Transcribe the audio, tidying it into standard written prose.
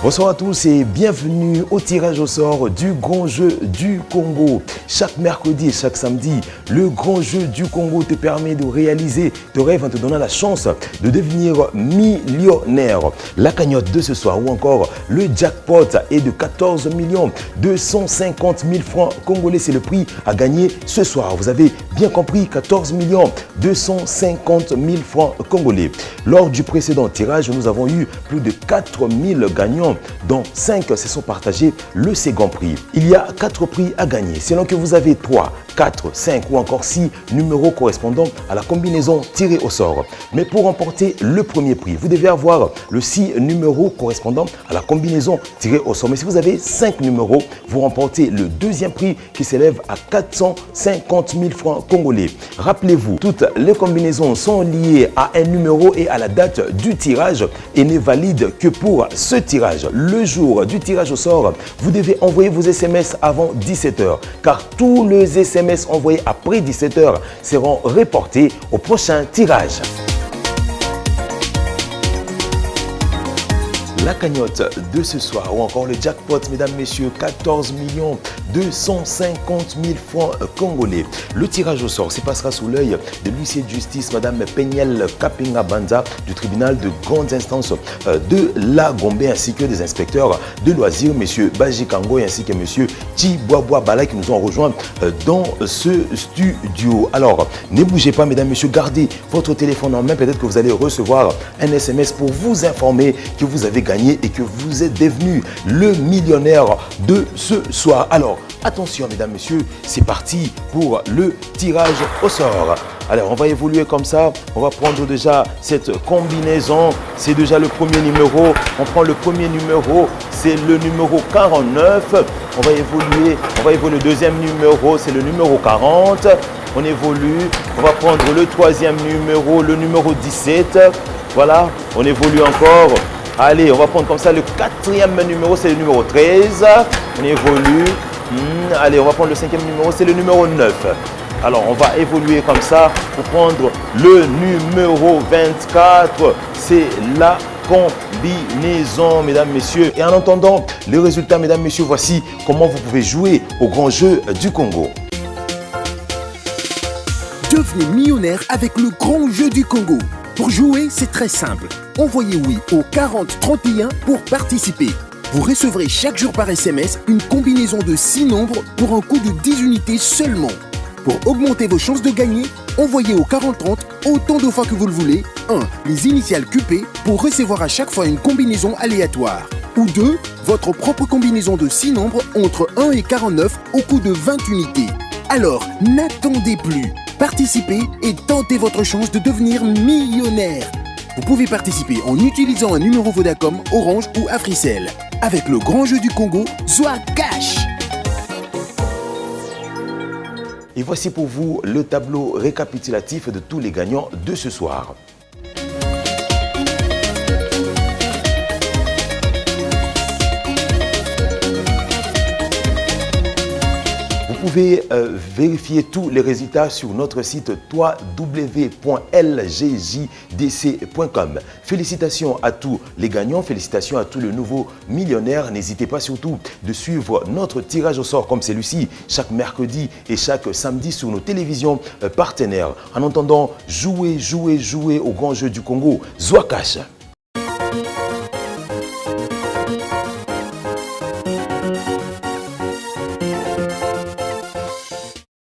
Bonsoir à tous et bienvenue au tirage au sort du Grand Jeu du Congo. Chaque mercredi et chaque samedi, le Grand Jeu du Congo te permet de réaliser tes rêves en te donnant la chance de devenir millionnaire. La cagnotte de ce soir ou encore le jackpot est de 14 250 000 francs congolais. C'est le prix à gagner ce soir. Vous avez bien compris, 14 250 000 francs congolais. Lors du précédent tirage, nous avons eu plus de 4 000 gagnants, dont 5 se sont partagés le second prix. Il y a 4 prix à gagner, selon que vous avez 3, 4, 5 ou encore 6 numéros correspondant à la combinaison tirée au sort. Mais pour remporter le premier prix, vous devez avoir le 6 numéros correspondant à la combinaison tirée au sort. Mais si vous avez 5 numéros, vous remportez le deuxième prix qui s'élève à 450 000 francs congolais. Rappelez-vous, toutes les combinaisons sont liées à un numéro et à la date du tirage et n'est valide que pour ce tirage. Le jour du tirage au sort, vous devez envoyer vos SMS avant 17h car tous les SMS envoyés après 17h seront reportés au prochain tirage. La cagnotte de ce soir ou encore le jackpot, mesdames, messieurs, 14 250 000 francs congolais. Le tirage au sort se passera sous l'œil de l'huissier de justice, madame Peniel Kapinga Banza du tribunal de grande instance de la Gombe ainsi que des inspecteurs de loisirs, monsieur Baji Kango ainsi que monsieur Tibouaboua Bala qui nous ont rejoints dans ce studio. Alors, ne bougez pas, mesdames, messieurs, gardez votre téléphone en main. Peut-être que vous allez recevoir un SMS pour vous informer que vous avez gagné et que vous êtes devenu le millionnaire de ce soir. Alors, attention mesdames, messieurs, c'est parti pour le tirage au sort. Alors, on va évoluer comme ça. On va prendre déjà cette combinaison. C'est déjà le premier numéro. On prend le premier numéro, c'est le numéro 49. On va évoluer le deuxième numéro, c'est le numéro 40. On évolue. On va prendre le troisième numéro, le numéro 17. Voilà, on évolue encore. Allez, on va prendre comme ça le quatrième numéro, c'est le numéro 13. On évolue. Allez, on va prendre le cinquième numéro, c'est le numéro 9. Alors, on va évoluer comme ça pour prendre le numéro 24. C'est la combinaison, mesdames, messieurs. Et en entendant les résultats, mesdames, messieurs, voici comment vous pouvez jouer au Grand Jeu du Congo. Devenez millionnaire avec le Grand Jeu du Congo. Pour jouer, c'est très simple. Envoyez oui au 4031 pour participer. Vous recevrez chaque jour par SMS une combinaison de 6 nombres pour un coût de 10 unités seulement. Pour augmenter vos chances de gagner, envoyez au 4030 autant de fois que vous le voulez. 1. Les initiales QP pour recevoir à chaque fois une combinaison aléatoire. Ou 2. Votre propre combinaison de 6 nombres entre 1 et 49 au coût de 20 unités. Alors, n'attendez plus. Participez et tentez votre chance de devenir millionnaire. Vous pouvez participer en utilisant un numéro Vodacom, Orange ou Africell. Avec le Grand Jeu du Congo, soit cash. Et voici pour vous le tableau récapitulatif de tous les gagnants de ce soir. Vous pouvez vérifier tous les résultats sur notre site www.lgjdc.com. Félicitations à tous les gagnants, félicitations à tous les nouveaux millionnaires. N'hésitez pas surtout de suivre notre tirage au sort comme celui-ci chaque mercredi et chaque samedi sur nos télévisions partenaires. En entendant, jouez au Grand Jeu du Congo. Zouakash.